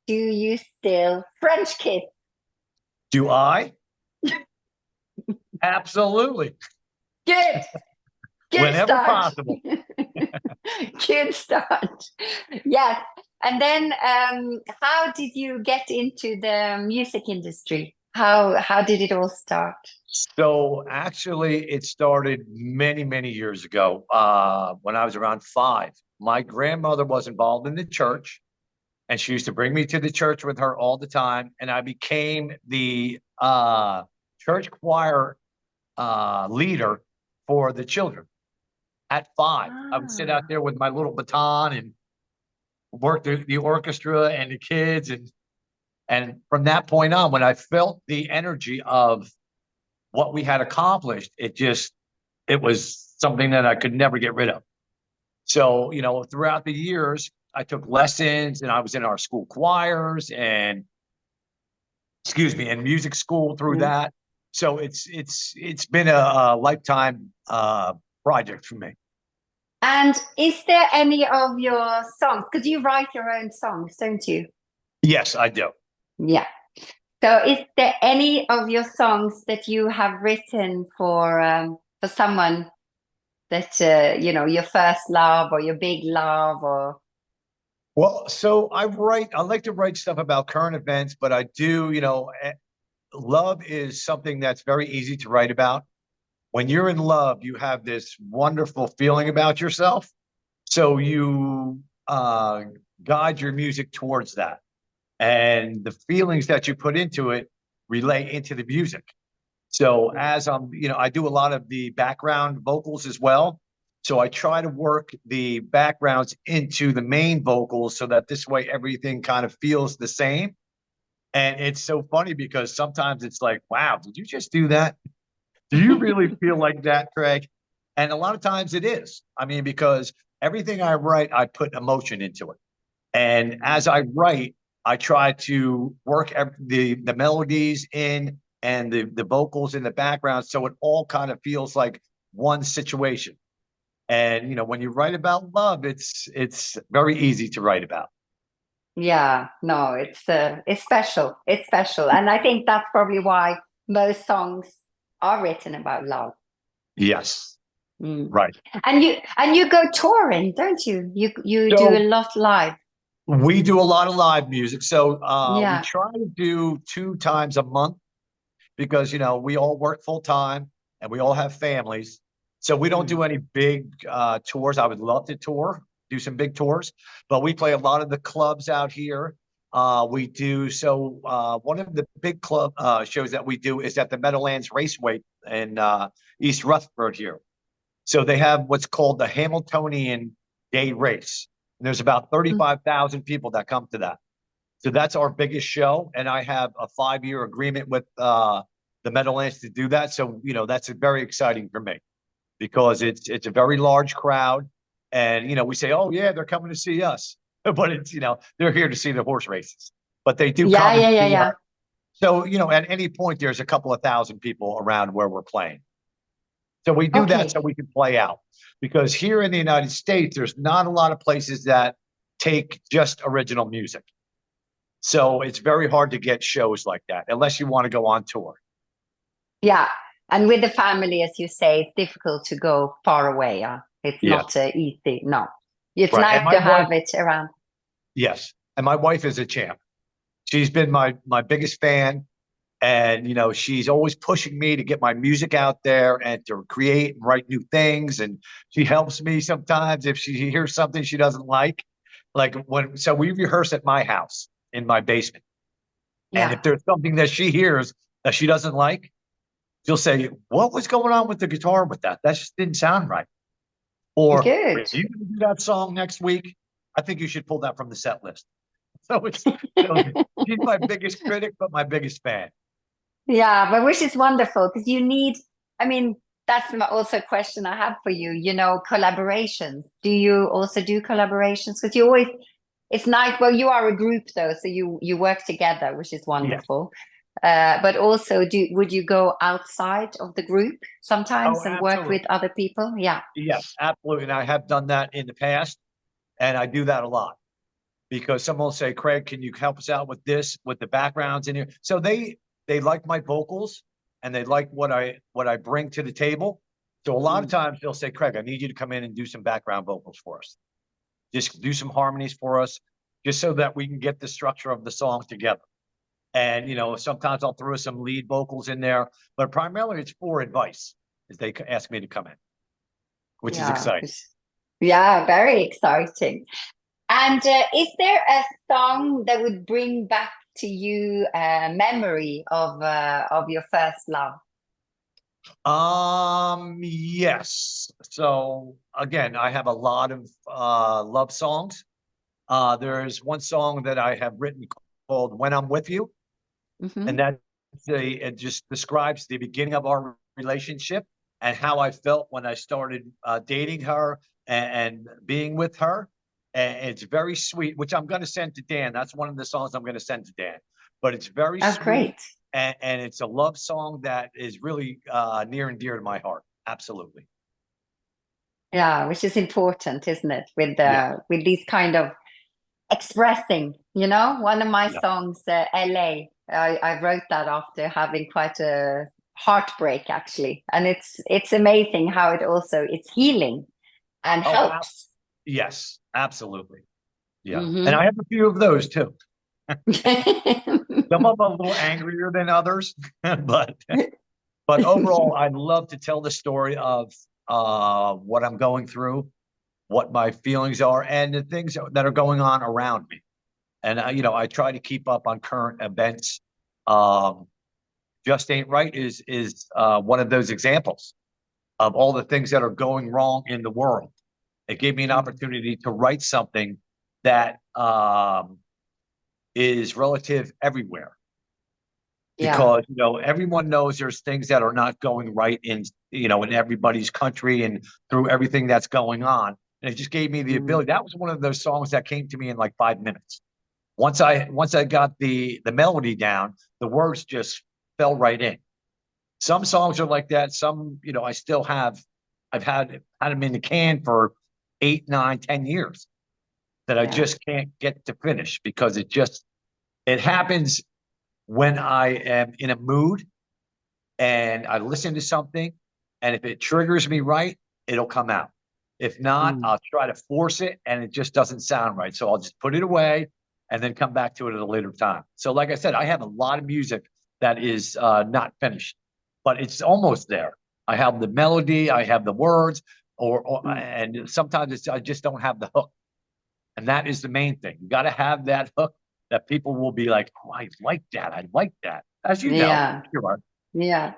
do you still French kiss? Do I? Absolutely. Good. Good Whenever start. possible. Good start. Yes. And then how did you get into the music industry? How did it all start? So actually, it started many, many years ago when I was around 5. My grandmother was involved in the church, and she used to bring me to the church with her all the time. And I became the church choir leader for the children at 5. I would sit out Ah, there with my little baton and work the orchestra and the kids. And from that point on, when I felt the energy of what we had accomplished, it was something that I could never get rid of. So, throughout the years, I took lessons and I was in our school choirs and excuse me, and music school through yeah. that. So it's been a lifetime project for me. And is there any of your songs? Because you write your own songs, don't you? Yes, I do. Yeah. So is there any of your songs that you have written for someone that your first love or your big love or Well, so I like to write stuff about current events, but I do, love is something that's very easy to write about. When you're in love, you have this wonderful feeling about yourself. So you guide your music towards that. And the feelings that you put into it relate into the music. So as I do a lot of the background vocals as well. So I try to work the backgrounds into the main vocals so that this way everything kind of feels the same. And it's so funny because sometimes it's like, wow, did you just do that? Do you really feel like that, Craig? And a lot of times it is. I mean, because everything I write, I put emotion into it. And as I write, I try to work the melodies in and the vocals in the background so it all kind of feels like one situation. And when you write about love, it's very easy to write about. yeah, no, it's special. It's special. And I think that's probably why most songs are written about love. Yes, Mm. right. And you go touring, don't you? You do a So lot live. we do a lot of live music. So we Yeah. try to do 2 times a month because we all work full time and we all have families. So we don't Mm. do any big tours. I would love to tour, do some big tours, but we play a lot of the clubs out here. We do so. One of the big club shows that we do is at the Meadowlands Raceway in East Rutherford here. So they have what's called the Hamiltonian Day Race. And there's about Mm. 35,000 people that come to that. So that's our biggest show, and I have a 5-year agreement with the Meadowlands to do that. So that's very exciting for me because it's a very large crowd, and we say, oh yeah, they're coming to see us, but it's they're here to see the horse races, but they do Yeah, come and yeah, yeah, see yeah. our. So at any point there's a couple of thousand people around where we're playing. So we do that so Okay. we can play out because here in the United States there's not a lot of places that take just original music. So it's very hard to get shows like that unless you want to go on tour. Yeah. And with the family, as you say, it's difficult to go far away. It's Yeah. not easy. No. It's Right. And nice my to wife, have it around. yes. And my wife is a champ. She's been my biggest fan. And she's always pushing me to get my music out there and to create and write new things. And she helps me sometimes if she hears something she doesn't like. So we rehearse at my house in my basement. And Yeah. if there's something that she hears that she doesn't like, she'll say, what was going on with the guitar with that? That just didn't sound right. Or are Good. you going to do that song next week? I think you should pull that from the set list. So she's my biggest critic, but my biggest fan. Yeah, but which is wonderful because you need, I mean, that's also a question I have for you, collaborations. Do you also do collaborations? Because you always, it's nice. Well, you are a group though, so you work together, which is Yeah. wonderful. But also, would you go outside of the group Oh, sometimes and work with absolutely. other people? Yeah. Yes, absolutely. And I have done that in the past, and I do that a lot. because someone will say, Craig, can you help us out with this, with the backgrounds in here? So they like my vocals and they like what I bring to the table. So a lot of times they'll say, Craig, I need you to come in and do some background vocals for us. Just do some harmonies for us, just so that we can get the structure of the song together. And, sometimes I'll throw some lead vocals in there, but primarily it's for advice as they ask me to come in, which is Yeah. exciting. Yeah, very exciting. And is there a song that would bring back to you a memory of your first love? Yes. So again, I have a lot of love songs. There's one song that I have written called When I'm With You, and Hmm. it just describes the beginning of our relationship and how I felt when I started dating her and being with her. And it's very sweet, which I'm going to send to Dan. That's one of the songs I'm going to send to Dan. But it's very Oh, sweet, great. and it's a love song that is really near and dear to my heart. Absolutely. Yeah, which is important, isn't it? Yeah. With these kind of expressing, one of my Yeah. songs, LA, I wrote that after having quite a heartbreak actually. And it's amazing how it's healing and Oh, helps. yes, absolutely. Yeah. And Hmm. I have a few of those too. Some of them a little angrier than others, but overall, I love to tell the story of what I'm going through, what my feelings are, and the things that are going on around me. And I try to keep up on current events. Um, Just Ain't Right is one of those examples of all the things that are going wrong in the world. It gave me an opportunity to write something that is relative everywhere, Yeah. because everyone knows there's things that are not going right in everybody's country and through everything that's going on. And it just gave me the Mm. ability. That was one of those songs that came to me in like 5 minutes. Once I got the melody down, the words just fell right in. Some songs are like that. Some, I still have. I've had them in the can for 8, 9, 10 years that I Yeah. just can't get to finish, because it happens when I am in a mood and I listen to something, and if it triggers me right, it'll come out. If not, Mm. I'll try to force it and it just doesn't sound right. So I'll just put it away and then come back to it at a later time. So, like I said, I have a lot of music that is not finished, but it's almost there. I have the melody, I have the words, Mm. and sometimes I just don't have the hook. And that is the main thing. You got to have that hook that people will be like, oh, I like that. I like that. As you know, Yeah. sure. Yeah.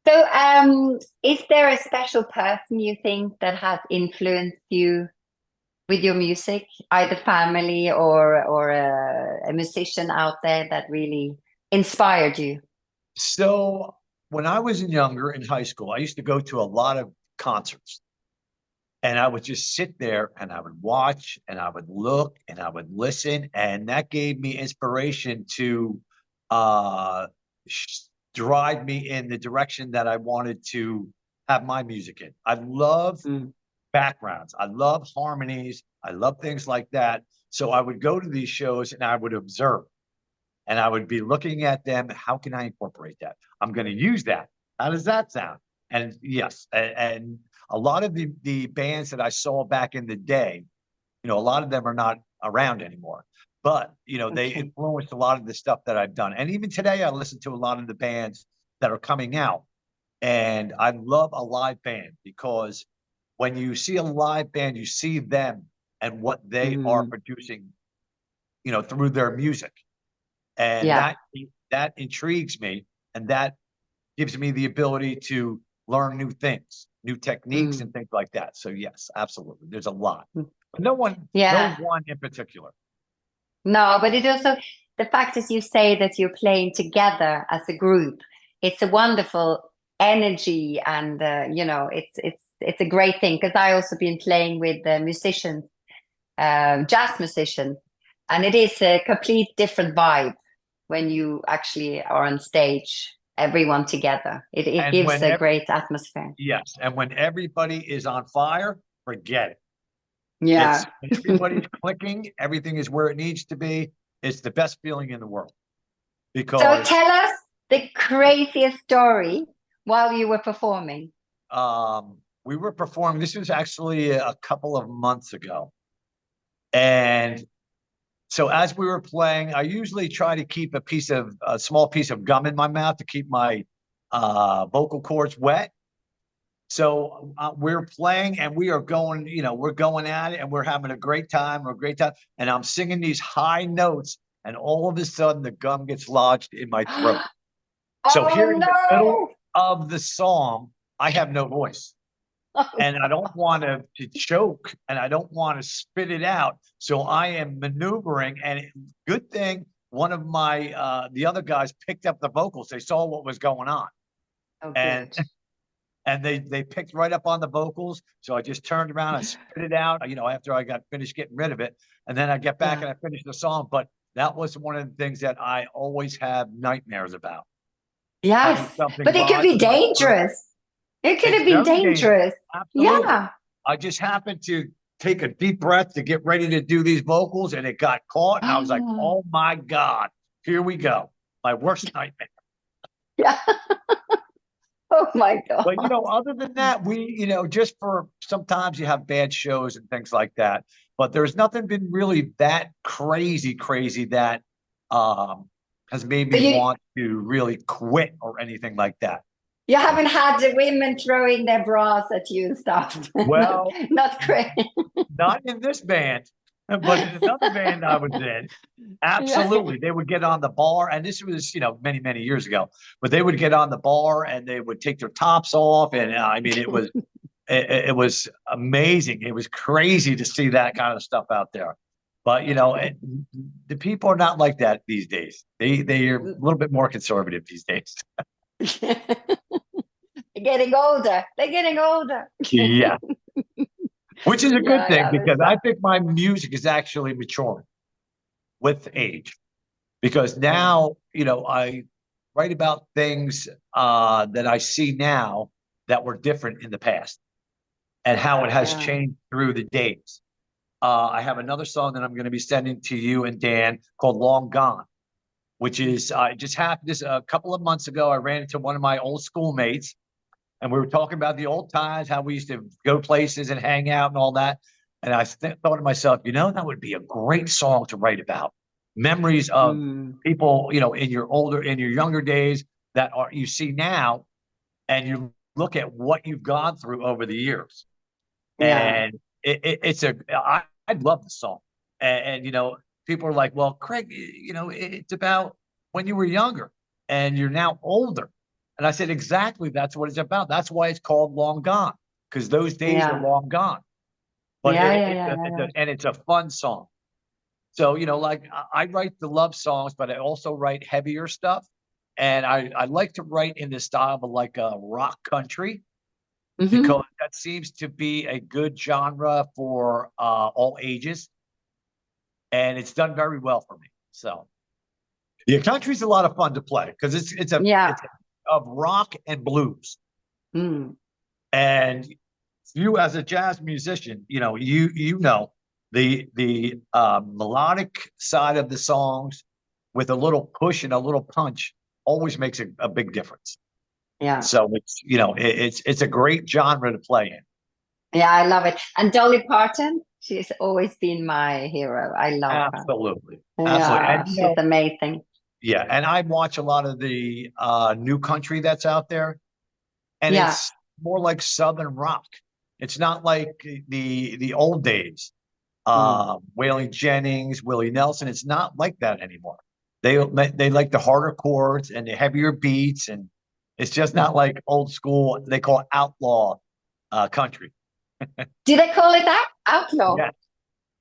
So, is there a special person you think that has influenced you with your music, either family or a musician out there that really inspired you? So when I was younger in high school, I used to go to a lot of concerts, and I would just sit there and I would watch and I would look and I would listen. And that gave me inspiration to uh, drive me in the direction that I wanted to have my music in. I love Mm. backgrounds. I love harmonies. I love things like that. So I would go to these shows and I would observe, and I would be looking at them. How can I incorporate that? I'm going to use that. How does that sound? And yes, and a lot of the bands that I saw back in the day, a lot of them are not around anymore. But they Okay. influenced a lot of the stuff that I've done. And even today, I listen to a lot of the bands that are coming out. And I love a live band, because when you see a live band, you see them and what they are Mm. producing, through their music. And Yeah. that intrigues me, and that gives me the ability to learn new things, new techniques, Mm. and things like that. So yes, absolutely. There's a lot, Mm. but no Yeah. one in particular. No, but it also, the fact is you say that you're playing together as a group, it's a wonderful energy, and it's a great thing, because I also been playing with musicians, jazz musicians, and it is a complete different vibe when you actually are on stage, everyone together. It And gives a great atmosphere. yes, and when everybody is on fire, forget it. Yeah. When everybody's clicking, everything is where it needs to be. It's the best feeling in the world So because tell us the craziest story while you were performing. we were performing. This was actually a couple of months ago. And so as we were playing, I usually try to keep a small piece of gum in my mouth to keep my vocal cords wet. So we're playing and we are going, we're going at it and we're having a great time. We're a great time. And I'm singing these high notes and all of a sudden the gum gets lodged in my throat. So here Oh in the middle no. of the song, I have no voice and I don't want to choke and I don't want to spit it out. So I am maneuvering and good thing one of my, the other guys picked up the vocals. They saw what was going on. Oh, And good. and they picked right up on the vocals. So I just turned around, I spit it out, after I got finished getting rid of it. And then I get back Yeah. and I finished the song. But that was one of the things that I always have nightmares about. Having Yes, something but it could lodged be in my throat. dangerous. It could It's have been very dangerous. dangerous. Absolutely. Yeah. I just happened to take a deep breath to get ready to do these vocals and it got caught. And I was like, Oh, oh my God, here we go. My worst nightmare. yeah. Oh my God. But other than that, just for sometimes you have bad shows and things like that. But there's nothing been really that crazy that has made So me you want to really quit or anything like that. you haven't had the women throwing their bras at you and stuff. Well, Not crazy. not in this band, but in another band I was in. Yeah. Absolutely. They would get on the bar, and this was, many, many years ago, but they would get on the bar and they would take their tops off. And I mean, it was amazing. It was crazy to see that kind of stuff out there. But the people are not like that these days. They are a little bit more conservative these days. They're getting older. They're getting older. Yeah, which is a good Yeah, thing I because I understand. think my music is actually maturing with age. Because now, I write about things that I see now that were different in the past and how it has Yeah. changed through the days. I have another song that I'm going to be sending to you and Dan called Long Gone, which is just happened this a couple of months ago. I ran into one of my old schoolmates and we were talking about the old times, how we used to go places and hang out and all that. And I thought to myself, that would be a great song to write about. Memories of Mm. people, in your younger days that are you see now, and you look at what you've gone through over the years. Yeah. And I love the song. And people are like, well, Craig, it's about when you were younger and you're now older. And I said, exactly, that's what it's about. That's why it's called Long Gone, because those days are Yeah. long gone. But Yeah. Yeah. Yeah. it's a fun song. So, like I write the love songs, but I also write heavier stuff. And I like to write in the style of like a rock country Hmm. because that seems to be a good genre for all ages. And it's done very well for me. So yeah, country's a lot of fun to play because Yeah. it's of rock and blues. Mm. And you as a jazz musician, you know the melodic side of the songs with a little push and a little punch always makes a big difference. Yeah. So it's a great genre to play in. Yeah. I love it. And Dolly Parton, she's always been my hero. I love her. Absolutely. Absolutely. Yeah. And She's amazing. yeah, and I watch a lot of the new country that's out there, and Yeah. it's more like Southern rock. It's not like the old days. Mm. Waylon Jennings, Willie Nelson. It's not like that anymore. They like the harder chords and the heavier beats, and it's just not like old school. They call it outlaw country. Do they call it that? Outlaw. Yes,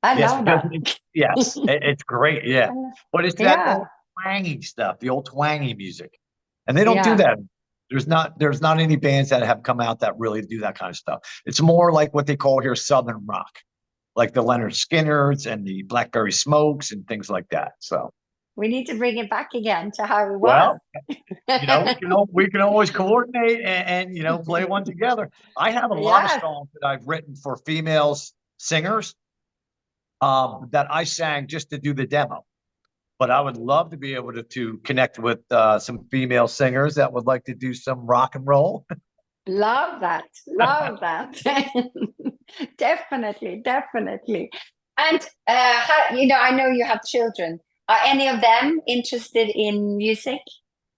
I yes, love because that. yes, it's great. Yeah, but it's that Yeah. old twangy stuff, the old twangy music, and they don't do Yeah. that. There's not any bands that have come out that really do that kind of stuff. It's more like what they call here Southern rock, like the Leonard Skinners and the Blackberry Smokes and things like that. So, We need to bring it back again to how it was. well, we can always coordinate and play one together. I have a lot of Yes. songs that I've written for females singers that I sang just to do the demo. But I would love to be able to connect with some female singers that would like to do some rock and roll. Love that. Love that. Definitely, definitely. And I know you have children. Are any of them interested in music?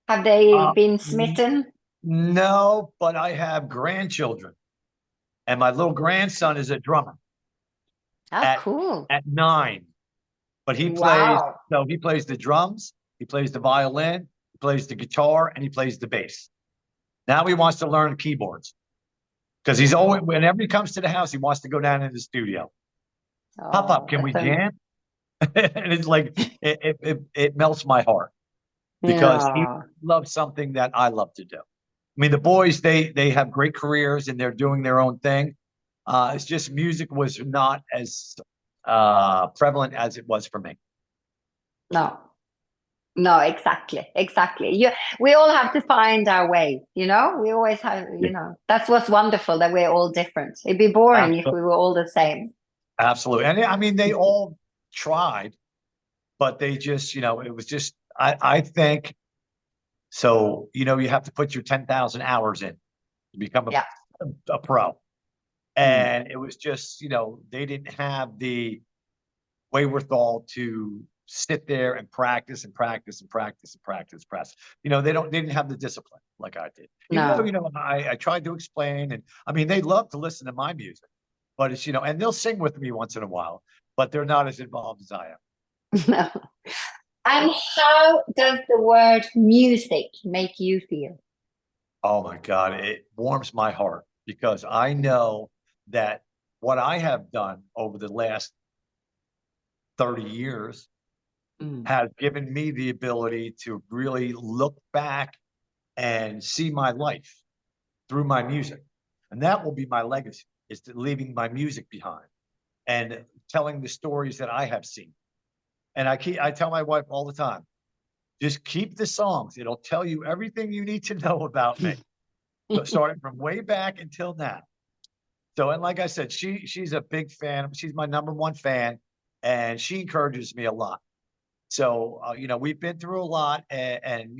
Have they Uh, been n- smitten? no, but I have grandchildren, and my little grandson is a drummer Oh, at cool. 9. But Wow. he plays the drums, he plays the violin, he plays the guitar, and he plays the bass. Now he wants to learn keyboards because he's always, Oh, whenever he comes to the house, he wants to go down in the studio. Pop up, oh, can we that's so jam? And it's like it melts my heart because he yeah. loves something that I love to do. I mean, the boys they have great careers and they're doing their own thing. It's just music was not as prevalent as it was for me. No, no, exactly, exactly. We all have to find our way, We always have, Yeah, that's what's wonderful that we're all different. It'd be boring if absolutely, we were all the same. absolutely. And I mean, they all tried, but they just, it was just. I think so. You have to put your 10,000 hours in to become Yeah. a pro. Mm. And it was just, they didn't have the wherewithal to sit there and practice and practice and practice and practice, press. They didn't have the discipline like I did. Even though, No. I tried to explain, and I mean, they love to listen to my music, but it's, and they'll sing with me once in a while, but they're not as involved as I am. No. And how does the word music make you feel? Oh my God, it warms my heart because I know that what I have done over the last 30 years Mm. has given me the ability to really look back and see my life through my music. And that will be my legacy, is to leaving my music behind and telling the stories that I have seen. And I tell my wife all the time, just keep the songs. It'll tell you everything you need to know about me, starting from way back until now. So, and like I said, she's a big fan. She's my number one fan, and she encourages me a lot. So, we've been through a lot, and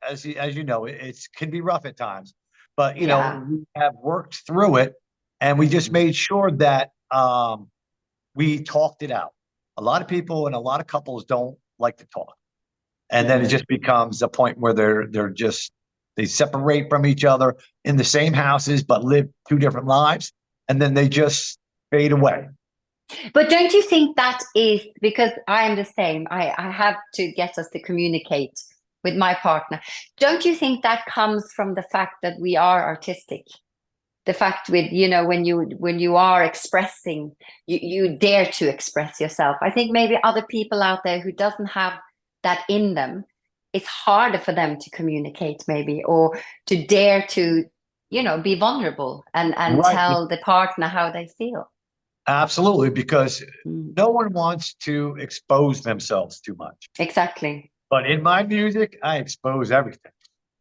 as you know, it's can be rough at times, but Yeah. we have worked through it, and we just Mm. made sure that we talked it out. A lot of people and a lot of couples don't like to talk, and then it Mm. just becomes a point where they're just they separate from each other in the same houses but live two different lives, and then they just fade away. But don't you think that is because I am the same? I have to get us to communicate with my partner. Don't you think that comes from the fact that we are artistic? The fact with, when you are expressing, you dare to express yourself. I think maybe other people out there who doesn't have that in them, it's harder for them to communicate maybe, or to dare to, be vulnerable and Right. tell the partner how they feel. Absolutely, because Mm. no one wants to expose themselves too much. Exactly. But in my music, I expose everything.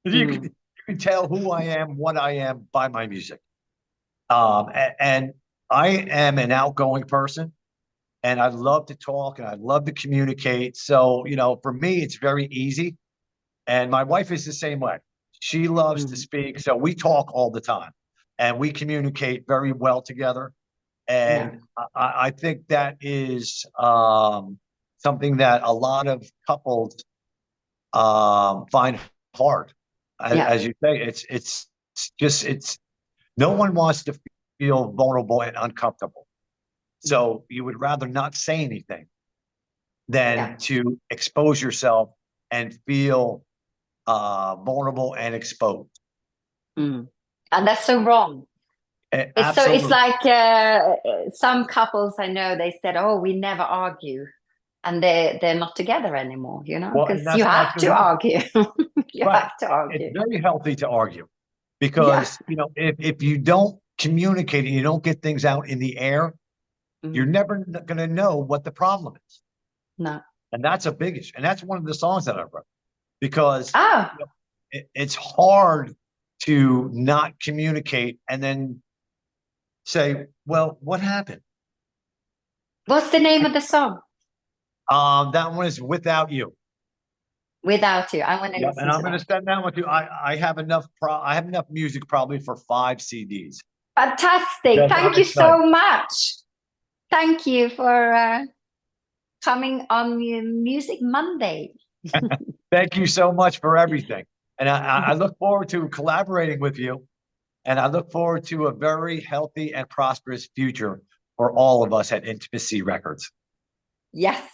Mm. You can tell who I am, what I am by my music. And I am an outgoing person, and I love to talk and I love to communicate. So, for me, it's very easy. And my wife is the same way. She loves to Mm. speak. So we talk all the time and we communicate very well together. Yeah. And I think that is something that a lot of couples find hard. Yeah. As you say, it's no one wants to feel vulnerable and uncomfortable. Mm. So you would rather not say anything Yeah. than to expose yourself and feel vulnerable and exposed. Mm. And that's so wrong. It's Absolutely. like some couples I know, they said, "Oh, we never argue," and they're not together anymore, Well, and because you that's not have good to either. argue. You Right. have to It's argue. very healthy to argue Yeah. because, if you don't communicate and you don't get things out in the air, you're Mm. never going to know what the problem is. No. And that's a big issue. And that's one of the songs that I wrote because Oh, it's hard to not communicate and then say, well, what happened? What's the name of the song? That one is Without You. Without You. I want to Yep, and listen I'm to going to that. send that one to you. I have enough music probably for 5 CDs. Fantastic. Yes, Thank I'm you excited. so much. Thank you for coming on Music Monday. Thank you so much for everything. And I look forward to collaborating with you. And I look forward to a very healthy and prosperous future for all of us at Intimacy Records. Yes.